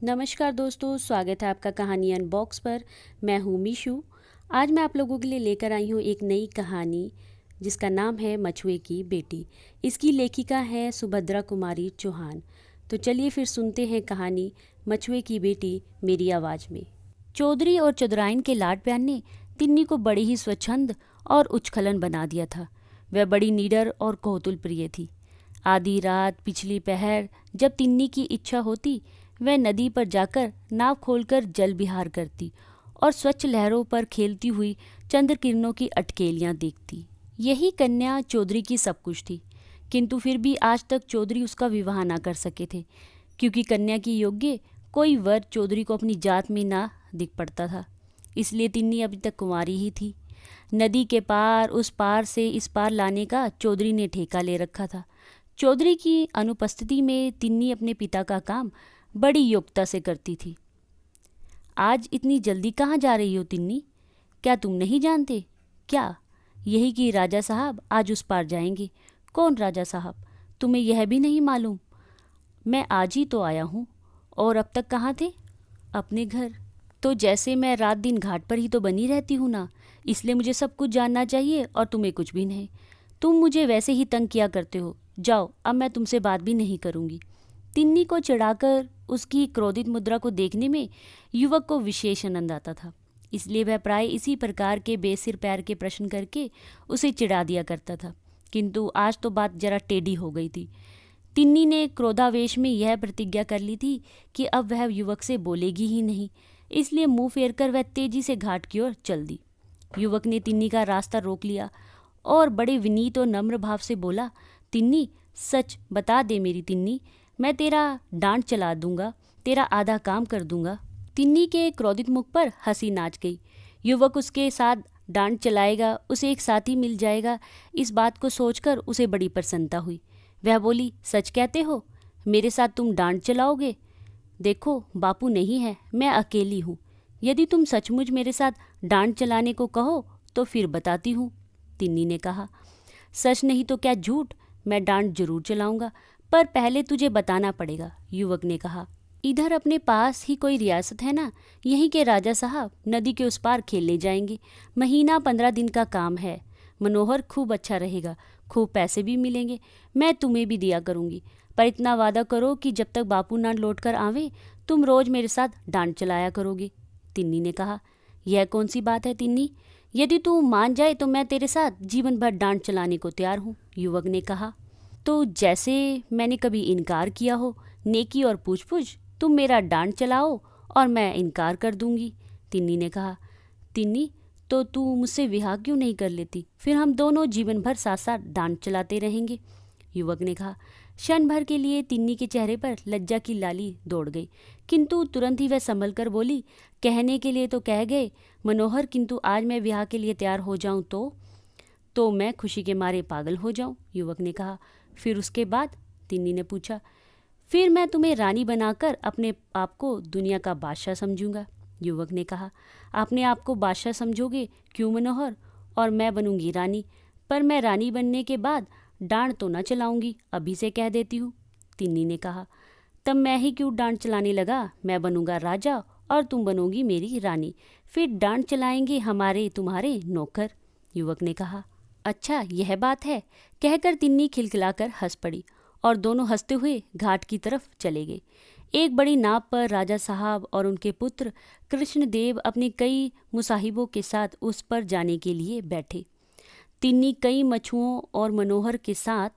नमस्कार दोस्तों, स्वागत है आपका कहानी अनबॉक्स पर। मैं हूँ मीशू। आज मैं आप लोगों के लिए लेकर आई हूँ एक नई कहानी जिसका नाम है मछुए की बेटी। इसकी लेखिका है सुभद्रा कुमारी चौहान। तो चलिए फिर सुनते हैं कहानी मछुए की बेटी मेरी आवाज़ में। चौधरी और चौधराइन के लाड प्यार ने तिन्नी को बड़ी ही स्वच्छंद और उच्छृंखल बना दिया था। वह बड़ी निडर और कौतूहल प्रिय थी। आधी रात पिछली पहर जब तिन्नी की इच्छा होती, वह नदी पर जाकर नाव खोलकर जल विहार करती और स्वच्छ लहरों पर खेलती हुई चंद्र किरणों की अटकेलियां देखती। यही कन्या चौधरी की सब कुछ थी, किंतु फिर भी आज तक चौधरी उसका विवाह ना कर सके थे, क्योंकि कन्या की योग्य कोई वर चौधरी को अपनी जात में ना दिख पड़ता था। इसलिए तिन्नी अभी तक कुंवारी ही थी। नदी के पार उस पार से इस पार लाने का चौधरी ने ठेका ले रखा था। चौधरी की अनुपस्थिति में तिन्नी अपने पिता का काम बड़ी योग्यता से करती थी। आज इतनी जल्दी कहाँ जा रही हो तिन्नी? क्या तुम नहीं जानते क्या? यही कि राजा साहब आज उस पार जाएंगे। कौन राजा साहब? तुम्हें यह भी नहीं मालूम? मैं आज ही तो आया हूँ। और अब तक कहाँ थे? अपने घर। तो जैसे मैं रात दिन घाट पर ही तो बनी रहती हूँ ना, इसलिए मुझे सब कुछ जानना चाहिए और तुम्हें कुछ भी नहीं। तुम मुझे वैसे ही तंग किया करते हो। जाओ, अब मैं तुमसे बात भी नहीं करूँगी। तिन्नी को चिढ़ाकर उसकी क्रोधित मुद्रा को देखने में युवक को विशेष आनंद आता था। इसलिए वह प्राय इसी प्रकार के बेसिर पैर के प्रश्न करके उसे चिढ़ा दिया करता था। किंतु आज तो बात जरा टेढ़ी हो गई थी। तिन्नी ने क्रोधावेश में यह प्रतिज्ञा कर ली थी कि अब वह युवक से बोलेगी ही नहीं। इसलिए मुंह फेरकर वह तेजी से घाट की ओर चल दी। युवक ने तिन्नी का रास्ता रोक लिया और बड़े विनीत और नम्र भाव से बोला, तिन्नी, सच बता दे मेरी तिन्नी, मैं तेरा डांट चला दूंगा, तेरा आधा काम कर दूंगा। तिन्नी के क्रोधित मुख पर हंसी नाच गई। युवक उसके साथ डांट चलाएगा, उसे एक साथी मिल जाएगा, इस बात को सोचकर उसे बड़ी प्रसन्नता हुई। वह बोली, सच कहते हो? मेरे साथ तुम डांट चलाओगे? देखो, बापू नहीं है, मैं अकेली हूँ। यदि तुम सचमुच मेरे साथ डांट चलाने को कहो तो फिर बताती हूँ। तिन्नी ने कहा, सच नहीं तो क्या झूठ, मैं डांट जरूर चलाऊंगा, पर पहले तुझे बताना पड़ेगा। युवक ने कहा, इधर अपने पास ही कोई रियासत है ना, यहीं के राजा साहब नदी के उस पार खेलने जाएंगे। महीना 15 दिन का काम है। मनोहर खूब अच्छा रहेगा, खूब पैसे भी मिलेंगे, मैं तुम्हें भी दिया करूंगी। पर इतना वादा करो कि जब तक बापू ना लौट कर आवे तुम रोज मेरे साथ डांट चलाया करोगे। तिन्नी ने कहा, यह कौन सी बात है तिन्नी? यदि तू मान जाए तो मैं तेरे साथ जीवन भर डांट चलाने को तैयार हूँ। युवक ने कहा, तो जैसे मैंने कभी इनकार किया हो, नेकी और पूछ पूछ तुम मेरा डांट चलाओ और मैं इनकार कर दूंगी। तिन्नी ने कहा, तिन्नी, तो तू मुझसे विवाह क्यों नहीं कर लेती? फिर हम दोनों जीवन भर साथ साथ डांट चलाते रहेंगे। युवक ने कहा। क्षण भर के लिए तिन्नी के चेहरे पर लज्जा की लाली दौड़ गई, किंतु तुरंत ही वह संभल कर बोली, कहने के लिए तो कह गए मनोहर, किंतु आज मैं विवाह के लिए तैयार हो जाऊं तो मैं खुशी के मारे पागल हो जाऊं। युवक ने कहा, फिर उसके बाद? तिन्नी ने पूछा। फिर मैं तुम्हें रानी बनाकर अपने आप को दुनिया का बादशाह समझूंगा। युवक ने कहा, अपने आप को बादशाह समझोगे? क्यों मनोहर? और मैं बनूंगी रानी, पर मैं रानी बनने के बाद डांट तो न चलाऊंगी, अभी से कह देती हूँ। तिन्नी ने कहा, तब मैं ही क्यों डांट चलाने लगा? मैं बनूंगा राजा और तुम बनोगी मेरी रानी, फिर डांट चलाएंगे हमारे तुम्हारे नौकर। युवक ने कहा, अच्छा यह बात है। कहकर तिन्नी खिलखिलाकर हंस पड़ी और दोनों हंसते हुए घाट की तरफ चले गए। एक बड़ी नाव पर राजा साहब और उनके पुत्र कृष्णदेव अपने कई मुसाहिबों के साथ उस पर जाने के लिए बैठे। तिन्नी कई मछुओं और मनोहर के साथ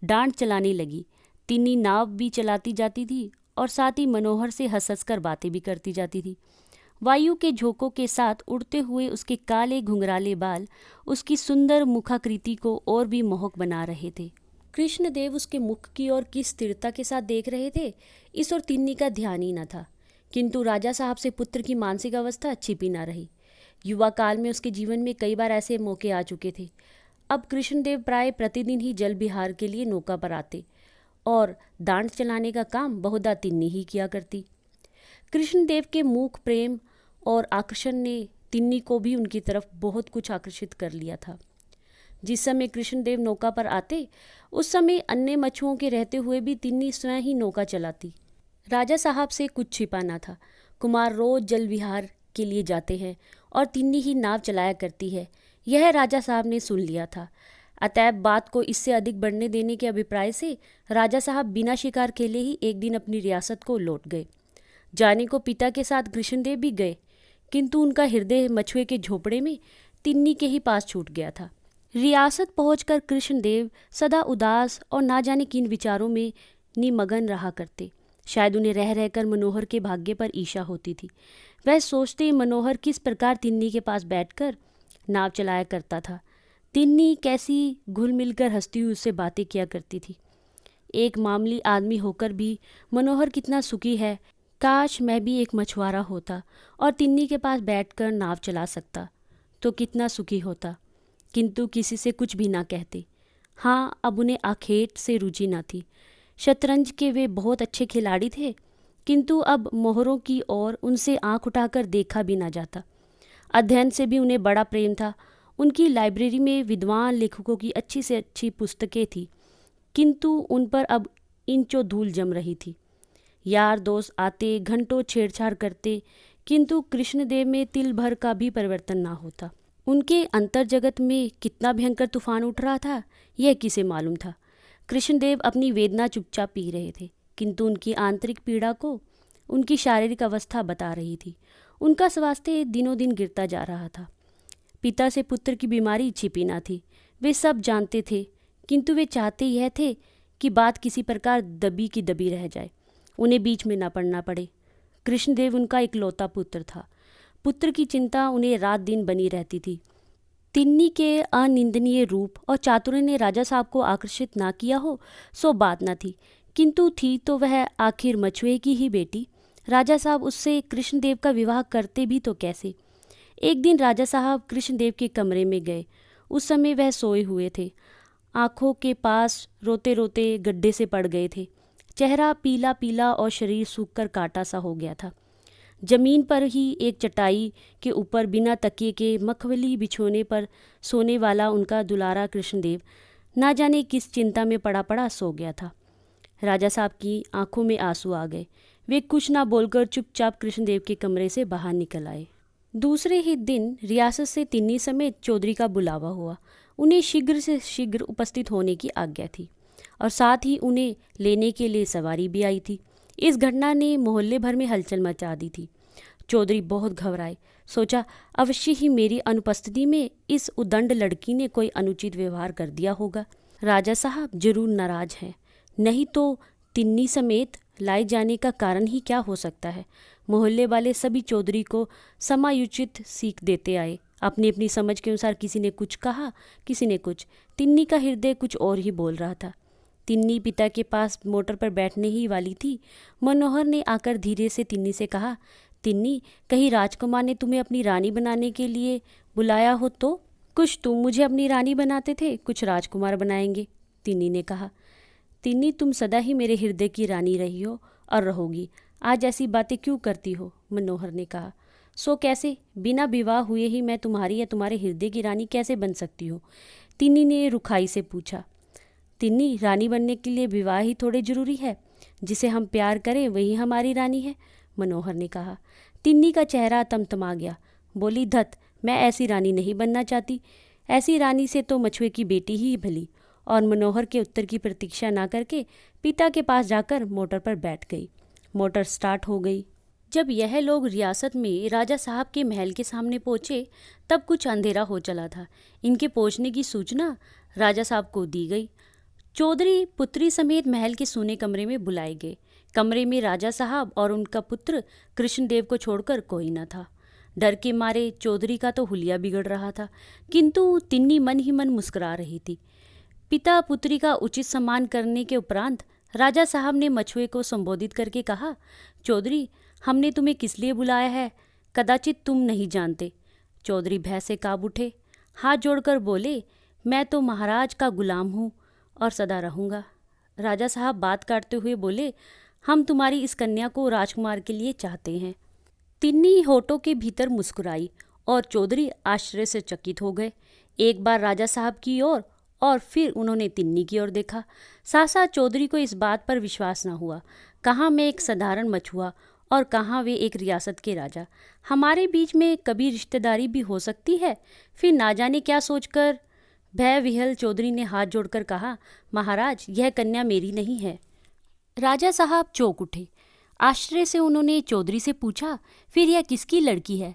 डांट चलाने लगी। तिन्नी नाव भी चलाती जाती थी और साथ ही मनोहर से हंस हंस कर बातें भी करती जाती थी। वायु के झोंकों के साथ उड़ते हुए उसके काले घुंघराले बाल उसकी सुंदर मुखाकृति को और भी मोहक बना रहे थे। कृष्णदेव उसके मुख की ओर किस स्थिरता के साथ देख रहे थे, इस ओर तिन्नी का ध्यान ही न था। किंतु राजा साहब से पुत्र की मानसिक अवस्था छिपी न रही। युवा काल में उसके जीवन में कई बार ऐसे मौके आ चुके थे। अब कृष्णदेव प्राय प्रतिदिन ही जल विहार के लिए नौका पर आते और डांट चलाने का काम बहुधा तिन्नी ही किया करती। कृष्णदेव के मूक प्रेम और आकर्षण ने तिन्नी को भी उनकी तरफ बहुत कुछ आकर्षित कर लिया था। जिस समय कृष्णदेव नौका पर आते, उस समय अन्य मछुओं के रहते हुए भी तिन्नी स्वयं ही नौका चलाती। राजा साहब से कुछ छिपा ना था। कुमार रोज जल विहार के लिए जाते हैं और तिन्नी ही नाव चलाया करती है, यह राजा साहब ने सुन लिया था। अतएव बात को इससे अधिक बढ़ने देने के अभिप्राय से राजा साहब बिना शिकार खेले ही एक दिन अपनी रियासत को लौट गए। जाने को पिता के साथ कृष्णदेव भी गए, किंतु उनका हृदय मछुए के झोपड़े में तिन्नी के ही पास छूट गया था। रियासत पहुंचकर कृष्णदेव सदा उदास और ना जाने किन विचारों में निमग्न रहा करते। शायद उन्हें रह रहकर मनोहर के भाग्य पर ईर्ष्या होती थी। वह सोचते मनोहर किस प्रकार तिन्नी के पास बैठकर नाव चलाया करता था। तिन्नी कैसी घुल मिलकर हंसती हुई उससे बातें किया करती थी। एक मामूली आदमी होकर भी मनोहर कितना सुखी है। काश मैं भी एक मछुआरा होता और तिन्नी के पास बैठकर नाव चला सकता तो कितना सुखी होता। किंतु किसी से कुछ भी ना कहते। हाँ, अब उन्हें आखेट से रुचि न थी। शतरंज के वे बहुत अच्छे खिलाड़ी थे, किंतु अब मोहरों की ओर उनसे आंख उठाकर देखा भी ना जाता। अध्ययन से भी उन्हें बड़ा प्रेम था। उनकी लाइब्रेरी में विद्वान लेखकों की अच्छी से अच्छी पुस्तकें थी, किंतु उन पर अब इंचों धूल जम रही थी। यार दोस्त आते, घंटों छेड़छाड़ करते, किंतु कृष्णदेव में तिल भर का भी परिवर्तन ना होता। उनके अंतर जगत में कितना भयंकर तूफान उठ रहा था, यह किसे मालूम था। कृष्णदेव अपनी वेदना चुपचाप पी रहे थे, किंतु उनकी आंतरिक पीड़ा को उनकी शारीरिक अवस्था बता रही थी। उनका स्वास्थ्य दिनों दिन गिरता जा रहा था। पिता से पुत्र की बीमारी छिपी ना थी, वे सब जानते थे, किंतु वे चाहते यह थे कि बात किसी प्रकार दबी की दबी रह जाए, उन्हें बीच में ना पड़ना पड़े। कृष्णदेव उनका इकलौता पुत्र था। पुत्र की चिंता उन्हें रात दिन बनी रहती थी। तिन्नी के अनिंदनीय रूप और चातुर्य ने राजा साहब को आकर्षित ना किया हो सो बात न थी, किंतु थी तो वह आखिर मछुए की ही बेटी। राजा साहब उससे कृष्णदेव का विवाह करते भी तो कैसे। एक दिन राजा साहब कृष्णदेव के कमरे में गए। उस समय वह सोए हुए थे। आंखों के पास रोते रोते गड्ढे से पड़ गए थे। चेहरा पीला पीला और शरीर सूखकर काटा सा हो गया था। जमीन पर ही एक चटाई के ऊपर बिना तकिए के मखमली बिछोने पर सोने वाला उनका दुलारा कृष्णदेव ना जाने किस चिंता में पड़ा पड़ा सो गया था। राजा साहब की आंखों में आंसू आ गए। वे कुछ ना बोलकर चुपचाप कृष्णदेव के कमरे से बाहर निकल आए। दूसरे ही दिन रियासत से तिन्नी समेत चौधरी का बुलावा हुआ। उन्हें शीघ्र से शीघ्र उपस्थित होने की आज्ञा थी और साथ ही उन्हें लेने के लिए सवारी भी आई थी। इस घटना ने मोहल्ले भर में हलचल मचा दी थी। चौधरी बहुत घबराए। सोचा, अवश्य ही मेरी अनुपस्थिति में इस उदंड लड़की ने कोई अनुचित व्यवहार कर दिया होगा। राजा साहब जरूर नाराज हैं, नहीं तो तिन्नी समेत लाए जाने का कारण ही क्या हो सकता है। मोहल्ले वाले सभी चौधरी को समायोचित सीख देते आए। अपनी अपनी समझ के अनुसार किसी ने कुछ कहा, किसी ने कुछ। तिन्नी का हृदय कुछ और ही बोल रहा था। तिन्नी पिता के पास मोटर पर बैठने ही वाली थी। मनोहर ने आकर धीरे से तिन्नी से कहा, तिन्नी, कहीं राजकुमार ने तुम्हें अपनी रानी बनाने के लिए बुलाया हो तो? कुछ तुम मुझे अपनी रानी बनाते थे, कुछ राजकुमार बनाएंगे, तिन्नी ने कहा। तिन्नी, तुम सदा ही मेरे हृदय की रानी रही हो और रहोगी। आज ऐसी बातें क्यों करती हो? मनोहर ने कहा। सो कैसे? बिना विवाह हुए ही मैं तुम्हारी या तुम्हारे हृदय की रानी कैसे बन सकती हूँ? तिन्नी ने रुखाई से पूछा। तिन्नी, रानी बनने के लिए विवाह ही थोड़े जरूरी है। जिसे हम प्यार करें वही हमारी रानी है, मनोहर ने कहा। तिन्नी का चेहरा तमतमा गया। बोली, धत, मैं ऐसी रानी नहीं बनना चाहती। ऐसी रानी से तो मछुए की बेटी ही भली। और मनोहर के उत्तर की प्रतीक्षा ना करके पिता के पास जाकर मोटर पर बैठ गई। मोटर स्टार्ट हो गई। जब यह लोग रियासत में राजा साहब के महल के सामने पहुंचे तब कुछ अंधेरा हो चला था। इनके पहुंचने की सूचना राजा साहब को दी गई। चौधरी पुत्री समेत महल के सोने कमरे में बुलाए गए। कमरे में राजा साहब और उनका पुत्र कृष्णदेव को छोड़कर कोई न था। डर के मारे चौधरी का तो हुलिया बिगड़ रहा था, किंतु तिन्नी मन ही मन मुस्कुरा रही थी। पिता पुत्री का उचित सम्मान करने के उपरांत राजा साहब ने मछुए को संबोधित करके कहा, चौधरी, हमने तुम्हें किस लिए बुलाया है, कदाचित तुम नहीं जानते। चौधरी भय से कांप उठे, हाथ जोड़कर बोले, मैं तो महाराज का गुलाम हूँ और सदा रहूँगा। राजा साहब बात काटते हुए बोले, हम तुम्हारी इस कन्या को राजकुमार के लिए चाहते हैं। तिन्नी होठों के भीतर मुस्कुराई और चौधरी आश्चर्य से चकित हो गए। एक बार राजा साहब की ओर और फिर उन्होंने तिन्नी की ओर देखा। साथ साथ चौधरी को इस बात पर विश्वास न हुआ। कहाँ मैं एक साधारण मछुआ और कहाँ वे एक रियासत के राजा। हमारे बीच में कभी रिश्तेदारी भी हो सकती है। फिर ना जाने क्या सोचकर भय विह्वल चौधरी ने हाथ जोड़कर कहा, महाराज, यह कन्या मेरी नहीं है। राजा साहब चौंक उठे। आश्चर्य से उन्होंने चौधरी से पूछा, फिर यह किसकी लड़की है?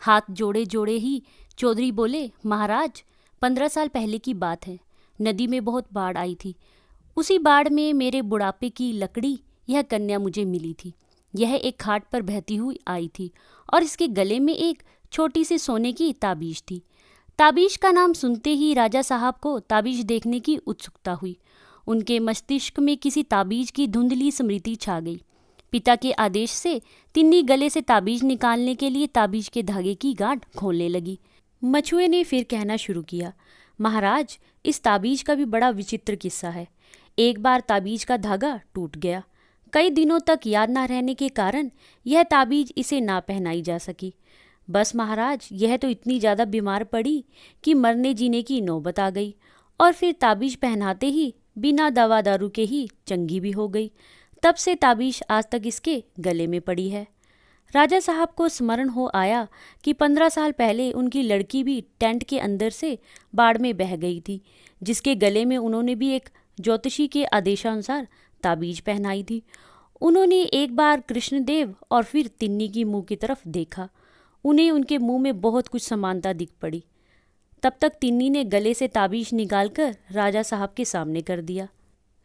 हाथ जोड़े जोड़े ही चौधरी बोले, महाराज, 15 साल पहले की बात है। नदी में बहुत बाढ़ आई थी। उसी बाढ़ में मेरे बुढ़ापे की लकड़ी यह कन्या मुझे मिली थी। यह एक घाट पर बहती हुई आई थी और इसके गले में एक छोटी सी सोने की ताबीज थी। ताबीज का नाम सुनते ही राजा साहब को ताबीज देखने की उत्सुकता हुई। उनके मस्तिष्क में किसी ताबीज की धुंधली स्मृति छा गई। पिता के आदेश से तिन्नी गले से ताबीज निकालने के लिए ताबीज के धागे की गांठ खोलने लगी। मछुए ने फिर कहना शुरू किया, महाराज, इस ताबीज का भी बड़ा विचित्र किस्सा है। एक बार ताबीज का धागा टूट गया। कई दिनों तक याद ना रहने के कारण यह ताबीज इसे ना पहनाई जा सकी। बस महाराज, यह तो इतनी ज़्यादा बीमार पड़ी कि मरने जीने की नौबत आ गई और फिर ताबीज पहनाते ही बिना दवा दारू के ही चंगी भी हो गई। तब से ताबीज आज तक इसके गले में पड़ी है। राजा साहब को स्मरण हो आया कि 15 साल पहले उनकी लड़की भी टेंट के अंदर से बाढ़ में बह गई थी, जिसके गले में उन्होंने भी एक ज्योतिषी के आदेशानुसार ताबीज पहनाई थी। उन्होंने एक बार कृष्णदेव और फिर तिन्नी की मुंह की तरफ देखा। उन्हें उनके मुंह में बहुत कुछ समानता दिख पड़ी। तब तक तिन्नी ने गले से ताबीज निकालकर राजा साहब के सामने कर दिया।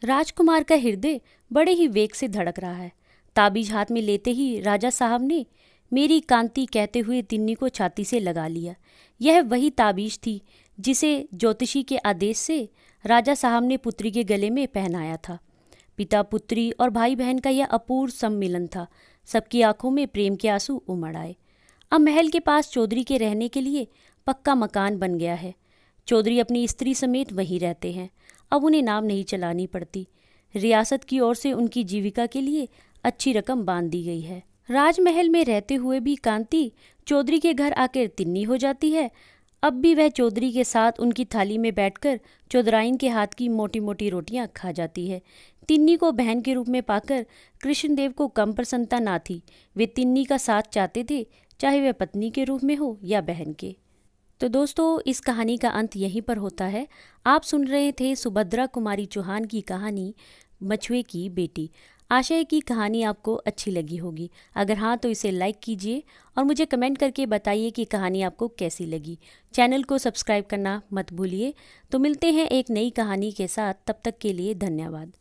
राजकुमार का हृदय बड़े ही वेग से धड़क रहा है। ताबीज हाथ में लेते ही राजा साहब ने मेरी कांति कहते हुए तिन्नी को छाती से लगा लिया। यह वही ताबीज थी जिसे ज्योतिषी के आदेश से राजा साहब ने पुत्री के गले में पहनाया था। पिता पुत्री और भाई बहन का यह अपूर्व सम्मिलन था। सबकी आंखों में प्रेम के आंसू उमड़ आए। अब महल के पास चौधरी के रहने के लिए पक्का मकान बन गया है। चौधरी अपनी स्त्री समेत वहीं रहते हैं। अब उन्हें नाव नहीं चलानी पड़ती। रियासत की ओर से उनकी जीविका के लिए अच्छी रकम बांध दी गई है। राजमहल में रहते हुए भी कांति चौधरी के घर आकर तिन्नी हो जाती है। अब भी वह चौधरी के साथ उनकी थाली में बैठकर चौधराइन के हाथ की मोटी मोटी रोटियां खा जाती है। तिन्नी को बहन के रूप में पाकर कृष्णदेव को कम प्रसन्नता ना थी। वे तिन्नी का साथ चाहते थे, चाहे वह पत्नी के रूप में हो या बहन के। तो दोस्तों, इस कहानी का अंत यहीं पर होता है। आप सुन रहे थे सुभद्रा कुमारी चौहान की कहानी मछुए की बेटी। आशा है कि कहानी आपको अच्छी लगी होगी। अगर हाँ तो इसे लाइक कीजिए और मुझे कमेंट करके बताइए कि कहानी आपको कैसी लगी। चैनल को सब्सक्राइब करना मत भूलिए। तो मिलते हैं एक नई कहानी के साथ। तब तक के लिए धन्यवाद।